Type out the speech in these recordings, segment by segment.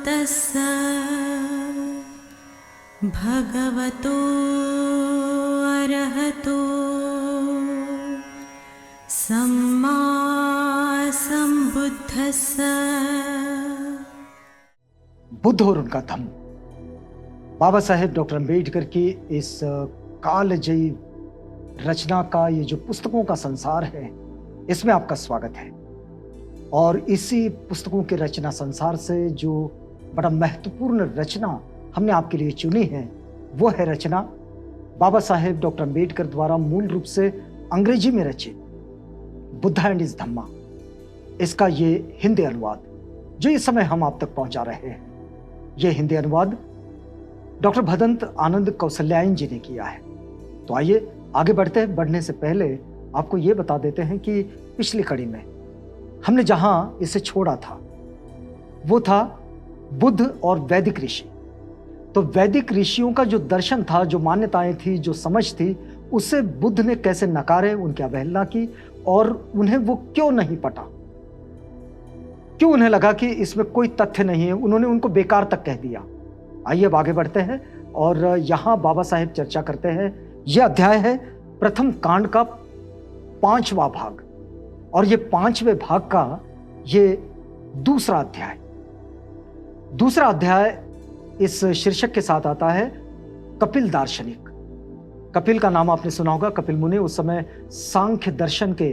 तस्स भगवतो अरहतो सम्मा सम्बुद्धस्स। बुद्ध और उनका धम्म, बाबा साहेब डॉक्टर अम्बेडकर की इस कालजयी रचना का ये जो पुस्तकों का संसार है, इसमें आपका स्वागत है। और इसी पुस्तकों के रचना संसार से जो बड़ा महत्वपूर्ण रचना हमने आपके लिए चुनी है, वो है रचना बाबा साहेब डॉक्टर अम्बेडकर द्वारा मूल रूप से अंग्रेजी में रचित बुद्धा एंड हिज धम्मा। इसका ये हिंदी अनुवाद जो इस समय हम आप तक पहुंचा रहे हैं, ये हिंदी अनुवाद डॉक्टर भदंत आनंद कौशल्यायन जी ने किया है। तो आइए आगे बढ़ने से पहले आपको ये बता देते हैं कि पिछली कड़ी में हमने जहां इसे छोड़ा था वो था बुद्ध और वैदिक ऋषि। तो वैदिक ऋषियों का जो दर्शन था, जो मान्यताएं थी, जो समझ थी, उसे बुद्ध ने कैसे नकारे, उनकी अवहेलना की और उन्हें वो क्यों नहीं पटा, क्यों उन्हें लगा कि इसमें कोई तथ्य नहीं है, उन्होंने उनको बेकार तक कह दिया। आइए अब आगे बढ़ते हैं और यहां बाबा साहेब चर्चा करते हैं। यह अध्याय है प्रथम कांड का 5वां भाग और ये 5वें भाग का ये दूसरा अध्याय इस शीर्षक के साथ आता है कपिल दार्शनिक। कपिल का नाम आपने सुना होगा। कपिल मुनि उस समय सांख्य दर्शन के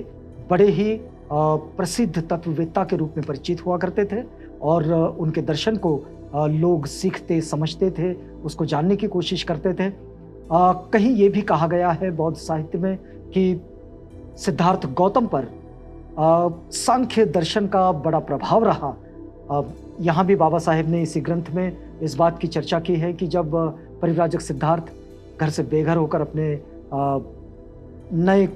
बड़े ही प्रसिद्ध तत्ववेत्ता के रूप में परिचित हुआ करते थे और उनके दर्शन को लोग सीखते समझते थे, उसको जानने की कोशिश करते थे। कहीं ये भी कहा गया है बौद्ध साहित्य में कि सिद्धार्थ गौतम पर सांख्य दर्शन का बड़ा प्रभाव रहा। यहाँ भी बाबा साहेब ने इसी ग्रंथ में इस बात की चर्चा की है कि जब परिव्राजक सिद्धार्थ घर से बेघर होकर अपने नए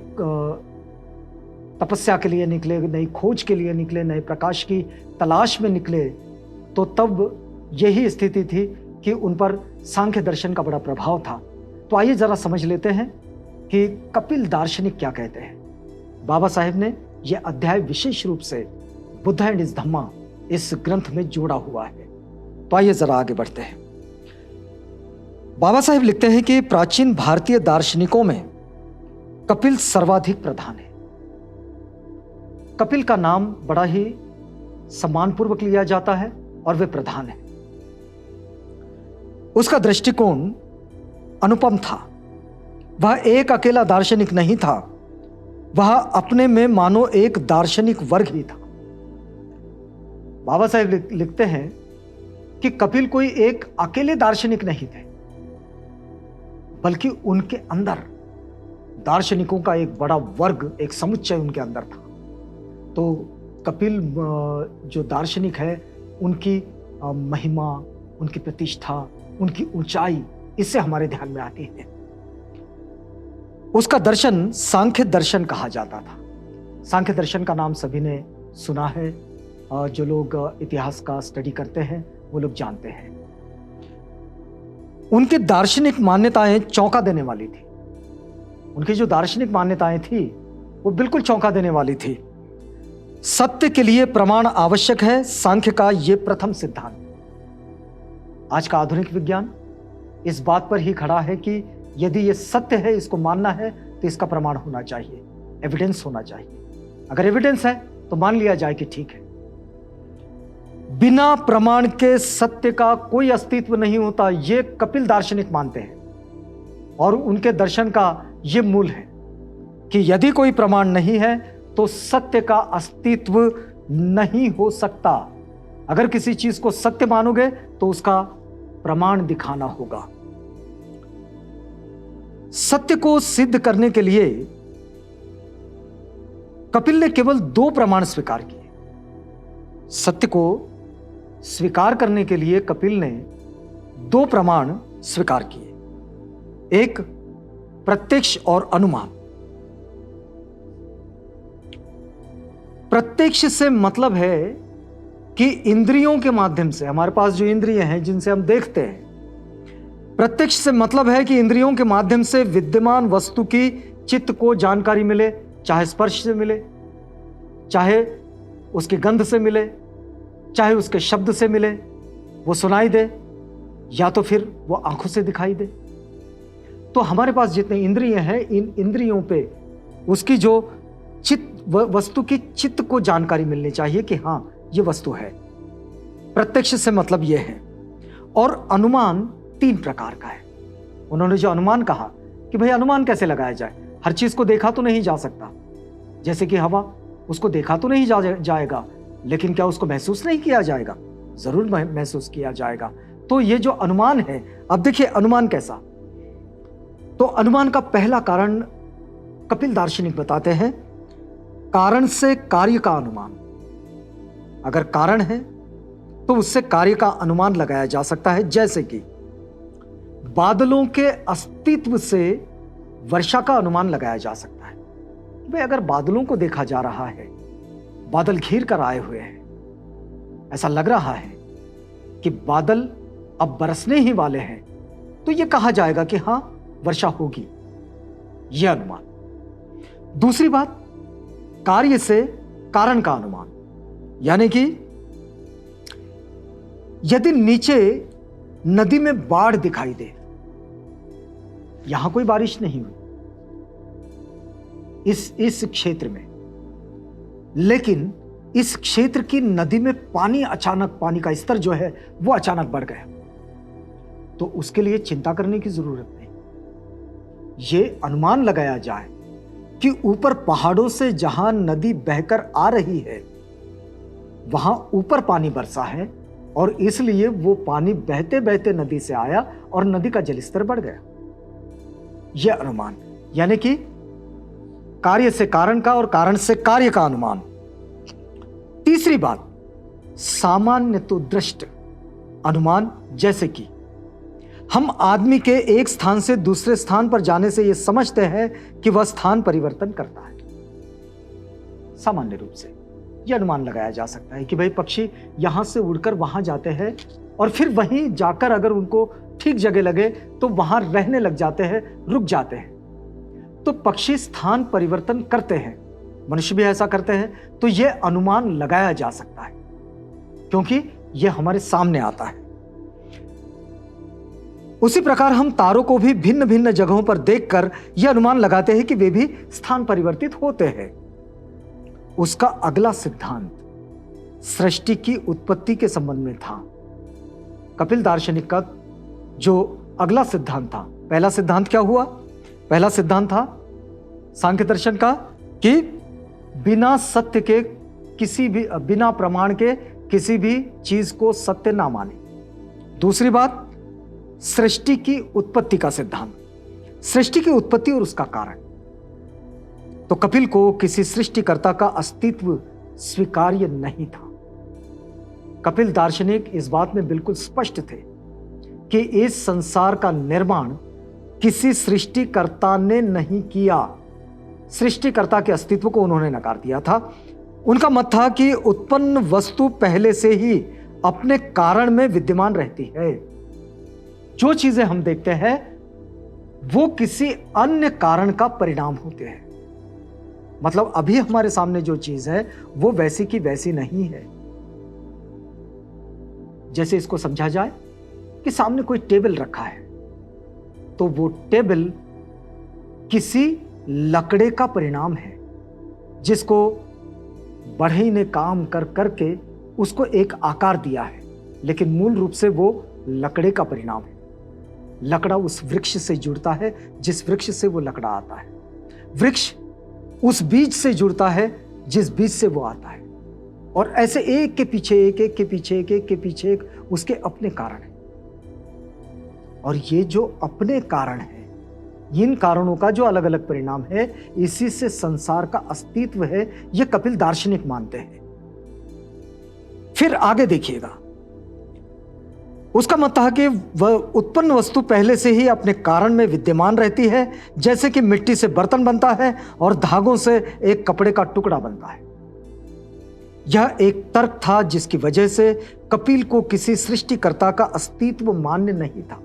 तपस्या के लिए निकले, नई खोज के लिए निकले, नए प्रकाश की तलाश में निकले, तो तब यही स्थिति थी कि उन पर सांख्य दर्शन का बड़ा प्रभाव था। तो आइए जरा समझ लेते हैं कि कपिल दार्शनिक क्या कहते हैं। बाबा साहेब ने यह अध्याय विशेष रूप से बुद्धा एंड हिज धम्मा इस ग्रंथ में जोड़ा हुआ है। तो आइए जरा आगे बढ़ते हैं। बाबा साहेब लिखते हैं कि प्राचीन भारतीय दार्शनिकों में कपिल सर्वाधिक प्रधान है। कपिल का नाम बड़ा ही सम्मानपूर्वक लिया जाता है और वे प्रधान है। उसका दृष्टिकोण अनुपम था। वह एक अकेला दार्शनिक नहीं था, वह अपने में मानो एक दार्शनिक वर्ग ही था। बाबा साहेब लिखते हैं कि कपिल कोई एक अकेले दार्शनिक नहीं थे, बल्कि उनके अंदर दार्शनिकों का एक बड़ा वर्ग, एक समुच्चय उनके अंदर था। तो कपिल जो दार्शनिक है, उनकी महिमा, उनकी प्रतिष्ठा, उनकी ऊंचाई इससे हमारे ध्यान में आती है। उसका दर्शन सांख्य दर्शन कहा जाता था। सांख्य दर्शन का नाम सभी ने सुना है, जो लोग इतिहास का स्टडी करते हैं वो लोग जानते हैं। उनकी दार्शनिक मान्यताएं चौंका देने वाली थी। उनकी जो दार्शनिक मान्यताएं थी वो बिल्कुल चौंका देने वाली थी। सत्य के लिए प्रमाण आवश्यक है, सांख्य का यह प्रथम सिद्धांत। आज का आधुनिक विज्ञान इस बात पर ही खड़ा है कि यदि यह सत्य है, इसको मानना है, तो इसका प्रमाण होना चाहिए, एविडेंस होना चाहिए। अगर एविडेंस है तो मान लिया जाए कि ठीक है। बिना प्रमाण के सत्य का कोई अस्तित्व नहीं होता, ये कपिल दार्शनिक मानते हैं और उनके दर्शन का यह मूल है कि यदि कोई प्रमाण नहीं है तो सत्य का अस्तित्व नहीं हो सकता। अगर किसी चीज को सत्य मानोगे तो उसका प्रमाण दिखाना होगा। सत्य को सिद्ध करने के लिए कपिल ने केवल 2 प्रमाण स्वीकार किए। सत्य को स्वीकार करने के लिए कपिल ने 2 प्रमाण स्वीकार किए। एक प्रत्यक्ष और अनुमान। प्रत्यक्ष से मतलब है कि इंद्रियों के माध्यम से, हमारे पास जो इंद्रिय हैं जिनसे हम देखते हैं, प्रत्यक्ष से मतलब है कि इंद्रियों के माध्यम से विद्यमान वस्तु की चित्त को जानकारी मिले, चाहे स्पर्श से मिले, चाहे उसकी गंध से मिले, चाहे उसके शब्द से मिले, वो सुनाई दे या तो फिर वो आंखों से दिखाई दे। तो हमारे पास जितने इंद्रिय हैं, इन इंद्रियों पे उसकी जो वस्तु की चित्त को जानकारी मिलनी चाहिए कि हाँ ये वस्तु है। प्रत्यक्ष से मतलब ये है। और अनुमान 3 प्रकार का है। उन्होंने जो अनुमान कहा कि भाई अनुमान कैसे लगाया जाए, हर चीज को देखा तो नहीं जा सकता। जैसे कि हवा, उसको देखा तो नहीं जाएगा, लेकिन क्या उसको महसूस नहीं किया जाएगा? जरूर महसूस किया जाएगा। तो ये जो अनुमान है, अब देखिए अनुमान कैसा। तो अनुमान का पहला कारण कपिल दार्शनिक बताते हैं, कारण से कार्य का अनुमान। अगर कारण है तो उससे कार्य का अनुमान लगाया जा सकता है। जैसे कि बादलों के अस्तित्व से वर्षा का अनुमान लगाया जा सकता है। भाई अगर बादलों को देखा जा रहा है, बादल घिर कर आए हुए हैं, ऐसा लग रहा है कि बादल अब बरसने ही वाले हैं, तो यह कहा जाएगा कि हां वर्षा होगी, यह अनुमान। दूसरी बात, कार्य से कारण का अनुमान, यानी कि यदि नीचे नदी में बाढ़ दिखाई दे, यहां कोई बारिश नहीं हुई इस क्षेत्र में, लेकिन इस क्षेत्र की नदी में अचानक पानी का स्तर जो है वो अचानक बढ़ गया, तो उसके लिए चिंता करने की जरूरत नहीं। यह अनुमान लगाया जाए कि ऊपर पहाड़ों से जहां नदी बहकर आ रही है, वहां ऊपर पानी बरसा है और इसलिए वो पानी बहते बहते नदी से आया और नदी का जलस्तर बढ़ गया। यह अनुमान, यानी कि कार्य से कारण का और कारण से कार्य का अनुमान। तीसरी बात, सामान्य तो दृष्ट अनुमान, जैसे कि हम आदमी के एक स्थान से दूसरे स्थान पर जाने से यह समझते हैं कि वह स्थान परिवर्तन करता है। सामान्य रूप से यह अनुमान लगाया जा सकता है कि भाई पक्षी यहां से उड़कर वहां जाते हैं और फिर वहीं जाकर अगर उनको ठीक जगह लगे तो वहां रहने लग जाते हैं, रुक जाते हैं। तो पक्षी स्थान परिवर्तन करते हैं, मनुष्य भी ऐसा करते हैं। तो यह अनुमान लगाया जा सकता है क्योंकि यह हमारे सामने आता है। उसी प्रकार हम तारों को भी भिन्न भिन्न जगहों पर देखकर यह अनुमान लगाते हैं कि वे भी स्थान परिवर्तित होते हैं। उसका अगला सिद्धांत सृष्टि की उत्पत्ति के संबंध में था। कपिल दार्शनिक का जो अगला सिद्धांत था, पहला सिद्धांत क्या हुआ? पहला सिद्धांत था सांख्य दर्शन का कि बिना सत्य के किसी भी, बिना प्रमाण के किसी भी चीज को सत्य ना माने। दूसरी बात, सृष्टि की उत्पत्ति का सिद्धांत, सृष्टि की उत्पत्ति और उसका कारण। तो कपिल को किसी सृष्टिकर्ता का अस्तित्व स्वीकार्य नहीं था। कपिल दार्शनिक इस बात में बिल्कुल स्पष्ट थे कि इस संसार का निर्माण किसी सृष्टिकर्ता ने नहीं किया। सृष्टिकर्ता के अस्तित्व को उन्होंने नकार दिया था। उनका मत था कि उत्पन्न वस्तु पहले से ही अपने कारण में विद्यमान रहती है। जो चीजें हम देखते हैं वो किसी अन्य कारण का परिणाम होते हैं। मतलब अभी हमारे सामने जो चीज है वो वैसी की वैसी नहीं है। जैसे इसको समझा जाए कि सामने कोई टेबल रखा है, तो वो टेबल किसी लकड़े का परिणाम है जिसको बढ़ई ने काम कर करके उसको एक आकार दिया है, लेकिन मूल रूप से वो लकड़े का परिणाम है। लकड़ा उस वृक्ष से जुड़ता है जिस वृक्ष से वो लकड़ा आता है। वृक्ष उस बीज से जुड़ता है जिस बीज से वो आता है। और ऐसे एक के पीछे एक, एक के पीछे एक, एक के पीछे एक उसके अपने कारण हैं। और ये जो अपने कारण है, इन कारणों का जो अलग अलग परिणाम है, इसी से संसार का अस्तित्व है, ये कपिल दार्शनिक मानते हैं। फिर आगे देखिएगा, उसका मत था कि वह उत्पन्न वस्तु पहले से ही अपने कारण में विद्यमान रहती है, जैसे कि मिट्टी से बर्तन बनता है और धागों से एक कपड़े का टुकड़ा बनता है। यह एक तर्क था जिसकी वजह से कपिल को किसी सृष्टिकर्ता का अस्तित्व मान्य नहीं था।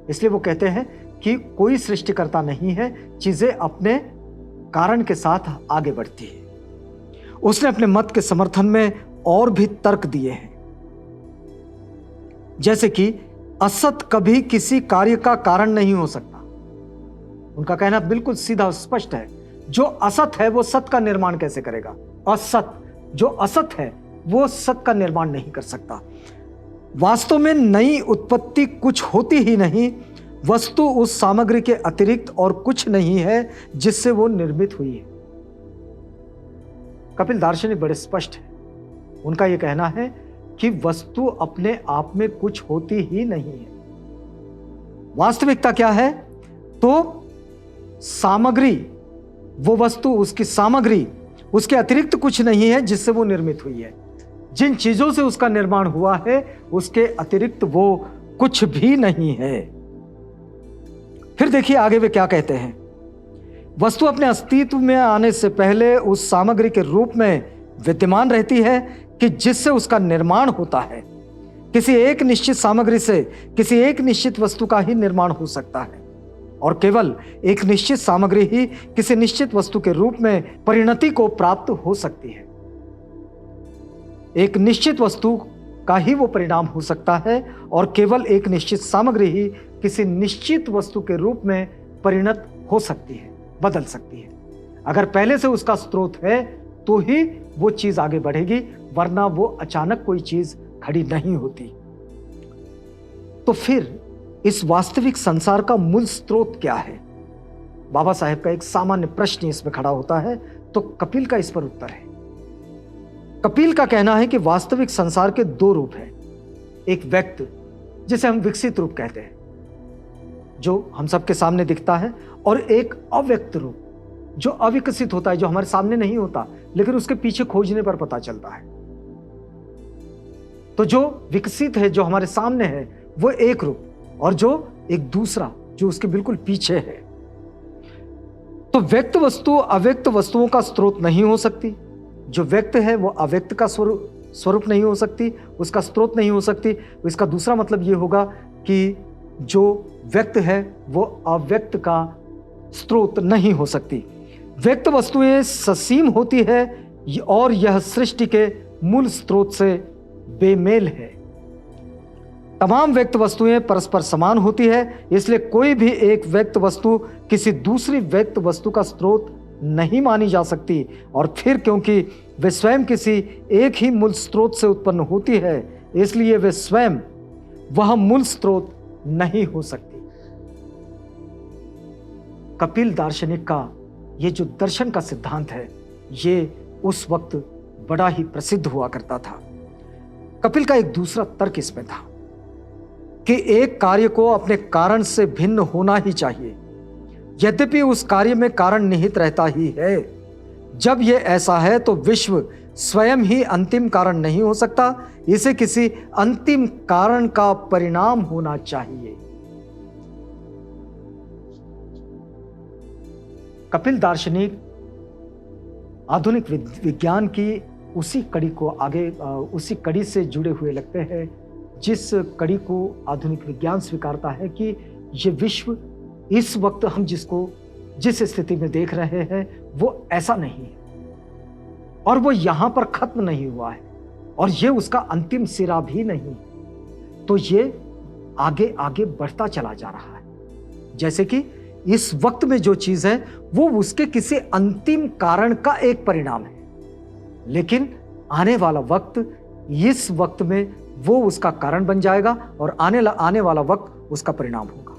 इसलिए वो कहते हैं कि कोई सृष्टिकर्ता नहीं है, चीजें अपने कारण के साथ आगे बढ़ती है। उसने अपने मत के समर्थन में और भी तर्क दिए हैं। जैसे कि असत कभी किसी कार्य का कारण नहीं हो सकता। उनका कहना बिल्कुल सीधा स्पष्ट है, जो असत है वो सत का निर्माण कैसे करेगा? असत, जो असत है वो सत का निर्माण नहीं कर सकता। वास्तव में नई उत्पत्ति कुछ होती ही नहीं, वस्तु उस सामग्री के अतिरिक्त और कुछ नहीं है जिससे वो निर्मित हुई है। कपिल दार्शनिक बड़े स्पष्ट है। उनका यह कहना है कि वस्तु अपने आप में कुछ होती ही नहीं है। वास्तविकता क्या है? तो सामग्री, वो वस्तु, उसकी सामग्री, उसके अतिरिक्त कुछ नहीं है जिससे वो निर्मित हुई है। जिन चीजों से उसका निर्माण हुआ है उसके अतिरिक्त वो कुछ भी नहीं है। फिर देखिए आगे वे क्या कहते हैं। वस्तु अपने अस्तित्व में आने से पहले उस सामग्री के रूप में विद्यमान रहती है कि जिससे उसका निर्माण होता है। किसी एक निश्चित सामग्री से किसी एक निश्चित वस्तु का ही निर्माण हो सकता है और केवल एक निश्चित सामग्री ही किसी निश्चित वस्तु के रूप में परिणति को प्राप्त हो सकती है। एक निश्चित वस्तु का ही वो परिणाम हो सकता है और केवल एक निश्चित सामग्री ही किसी निश्चित वस्तु के रूप में परिणत हो सकती है, बदल सकती है। अगर पहले से उसका स्रोत है तो ही वो चीज आगे बढ़ेगी, वरना वो अचानक कोई चीज खड़ी नहीं होती। तो फिर इस वास्तविक संसार का मूल स्रोत क्या है? बाबा साहेब का एक सामान्य प्रश्न इसमें खड़ा होता है, तो कपिल का इस पर उत्तर है। कपिल का कहना है कि वास्तविक संसार के दो रूप हैं। एक व्यक्त, जिसे हम विकसित रूप कहते हैं, जो हम सबके सामने दिखता है, और एक अव्यक्त रूप, जो अविकसित होता है, जो हमारे सामने नहीं होता लेकिन उसके पीछे खोजने पर पता चलता है। तो जो विकसित है, जो हमारे सामने है, वो एक रूप, और जो एक दूसरा जो उसके बिल्कुल पीछे है। तो व्यक्त वस्तु अव्यक्त वस्तुओं का स्रोत नहीं हो सकती। जो व्यक्त है वो अव्यक्त का स्वरूप नहीं हो सकती, उसका स्रोत नहीं हो सकती। इसका दूसरा मतलब ये होगा कि जो व्यक्त है वो अव्यक्त का स्रोत नहीं हो सकती। व्यक्त वस्तुएं ससीम होती है और यह सृष्टि के मूल स्रोत से बेमेल है। तमाम व्यक्त वस्तुएं परस्पर समान होती है, इसलिए कोई भी एक व्यक्त वस्तु किसी दूसरी व्यक्त वस्तु का स्रोत नहीं मानी जा सकती। और फिर क्योंकि वे स्वयं किसी एक ही मूल स्रोत से उत्पन्न होती है, इसलिए वे स्वयं वह मूल स्रोत नहीं हो सकती। कपिल दार्शनिक का ये जो दर्शन का सिद्धांत है, ये उस वक्त बड़ा ही प्रसिद्ध हुआ करता था। कपिल का एक दूसरा तर्क इसमें था कि एक कार्य को अपने कारण से भिन्न होना ही चाहिए, यद्यपि उस कार्य में कारण निहित रहता ही है। जब यह ऐसा है तो विश्व स्वयं ही अंतिम कारण नहीं हो सकता, इसे किसी अंतिम कारण का परिणाम होना चाहिए। कपिल दार्शनिक आधुनिक विज्ञान की उसी कड़ी को आगे उसी कड़ी से जुड़े हुए लगते हैं, जिस कड़ी को आधुनिक विज्ञान स्वीकारता है कि ये विश्व इस वक्त हम जिस स्थिति में देख रहे हैं वो ऐसा नहीं है, और वो यहां पर खत्म नहीं हुआ है, और ये उसका अंतिम सिरा भी नहीं। तो ये आगे आगे बढ़ता चला जा रहा है। जैसे कि इस वक्त में जो चीज है वो उसके किसी अंतिम कारण का एक परिणाम है, लेकिन आने वाला वक्त, इस वक्त में वो उसका कारण बन जाएगा और आने वाला वक्त उसका परिणाम होगा।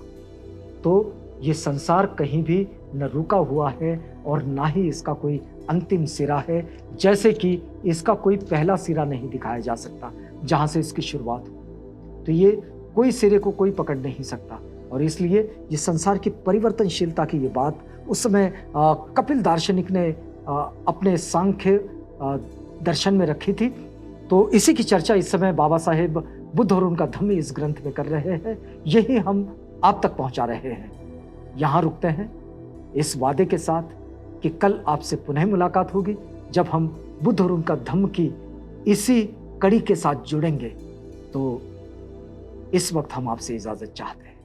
तो ये संसार कहीं भी न रुका हुआ है और ना ही इसका कोई अंतिम सिरा है, जैसे कि इसका कोई पहला सिरा नहीं दिखाया जा सकता जहां से इसकी शुरुआत हो। तो ये कोई सिरे को कोई पकड़ नहीं सकता, और इसलिए ये संसार की परिवर्तनशीलता की ये बात उस समय कपिल दार्शनिक ने अपने सांख्य दर्शन में रखी थी। तो इसी की चर्चा इस समय बाबा साहेब बुद्ध और उनका धम्म इस ग्रंथ में कर रहे हैं। यही हम आप तक पहुंचा रहे हैं। यहाँ रुकते हैं इस वादे के साथ कि कल आपसे पुनः मुलाकात होगी, जब हम बुद्ध और उनका धम्म की इसी कड़ी के साथ जुड़ेंगे। तो इस वक्त हम आपसे इजाजत चाहते हैं।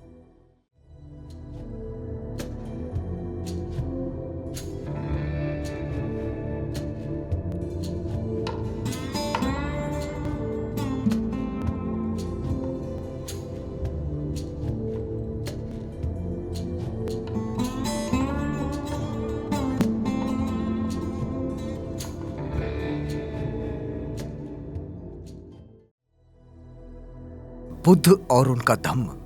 बुद्ध और उनका धम्म